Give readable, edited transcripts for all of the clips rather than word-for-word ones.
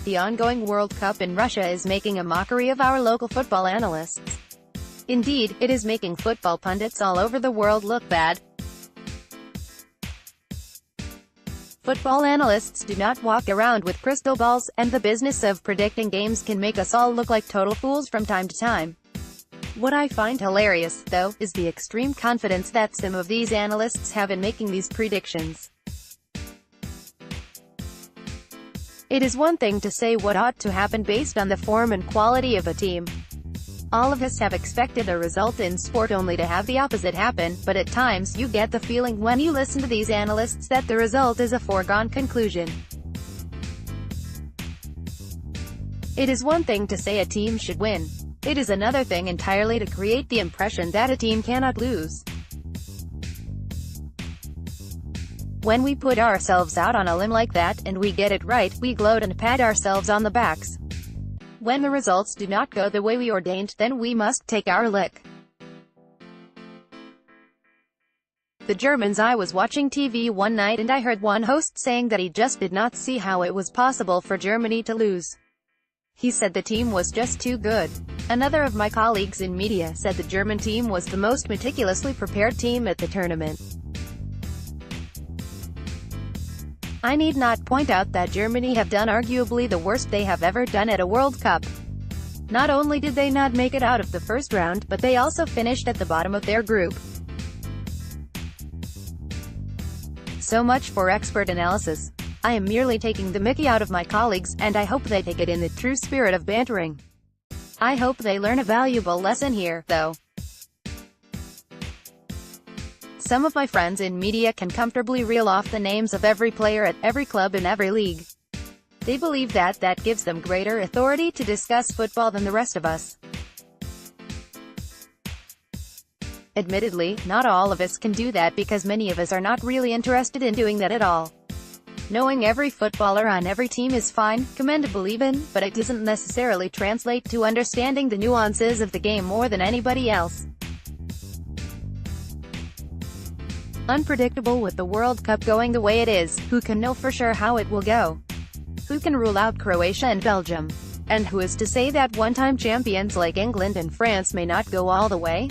The ongoing World Cup in Russia is making a mockery of our local football analysts. Indeed, it is making football pundits all over the world look bad. Football analysts do not walk around with crystal balls, and the business of predicting games can make us all look like total fools from time to time. What I find hilarious, though, is the extreme confidence that some of these analysts have in making these predictions. It is one thing to say what ought to happen based on the form and quality of a team. All of us have expected a result in sport only to have the opposite happen, but at times you get the feeling when you listen to these analysts that the result is a foregone conclusion. It is one thing to say a team should win. It is another thing entirely to create the impression that a team cannot lose. When we put ourselves out on a limb like that, and we get it right, we gloat and pat ourselves on the backs. When the results do not go the way we ordained, then we must take our lick. The Germans. I was watching TV one night and I heard one host saying that he just did not see how it was possible for Germany to lose. He said the team was just too good. Another of my colleagues in media said the German team was the most meticulously prepared team at the tournament. I need not point out that Germany have done arguably the worst they have ever done at a World Cup. Not only did they not make it out of the first round, but they also finished at the bottom of their group. So much for expert analysis. I am merely taking the mickey out of my colleagues, and I hope they take it in the true spirit of bantering. I hope they learn a valuable lesson here, though. Some of my friends in media can comfortably reel off the names of every player at every club in every league. They believe that that gives them greater authority to discuss football than the rest of us. Admittedly, not all of us can do that because many of us are not really interested in doing that at all. Knowing every footballer on every team is fine, commendable even, but it doesn't necessarily translate to understanding the nuances of the game more than anybody else. Unpredictable with the World Cup going the way it is, who can know for sure how it will go? Who can rule out Croatia and Belgium? And who is to say that one-time champions like England and France may not go all the way?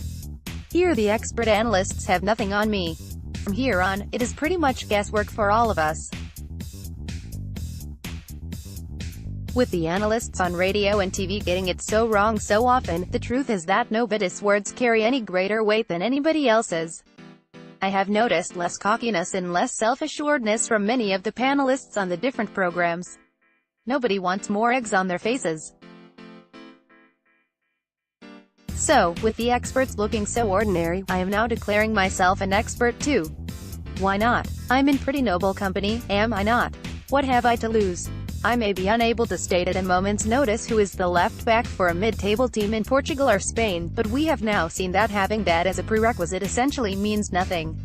Here the expert analysts have nothing on me. From here on, it is pretty much guesswork for all of us. With the analysts on radio and TV getting it so wrong so often, the truth is that nobody's words carry any greater weight than anybody else's. I have noticed less cockiness and less self-assuredness from many of the panelists on the different programs. Nobody wants more eggs on their faces. So, with the experts looking so ordinary, I am now declaring myself an expert too. Why not? I'm in pretty noble company, am I not? What have I to lose? I may be unable to state at a moment's notice who is the left back for a mid-table team in Portugal or Spain, but we have now seen that having that as a prerequisite essentially means nothing.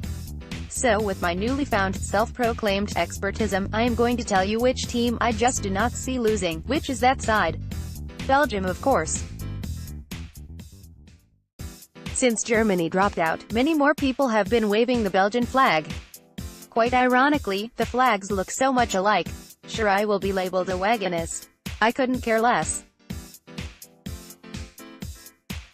So with my newly found, self-proclaimed expertism, I am going to tell you which team I just do not see losing. Which is that side? Belgium, of course. Since Germany dropped out, many more people have been waving the Belgian flag. Quite ironically, the flags look so much alike. Sure, I will be labeled a wagonist. I couldn't care less.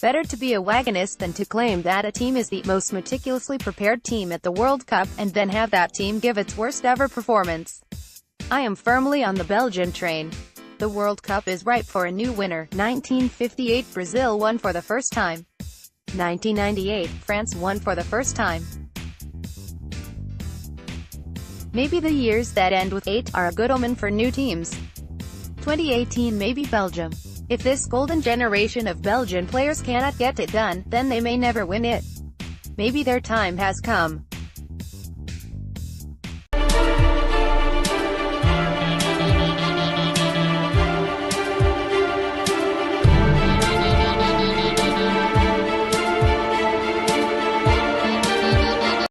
Better to be a wagonist than to claim that a team is the most meticulously prepared team at the World Cup, and then have that team give its worst ever performance. I am firmly on the Belgian train. The World Cup is ripe for a new winner. 1958 Brazil won for the first time. 1998 France won for the first time. Maybe the years that end with 8 are a good omen for new teams. 2018 maybe Belgium. If this golden generation of Belgian players cannot get it done, then they may never win it. Maybe their time has come.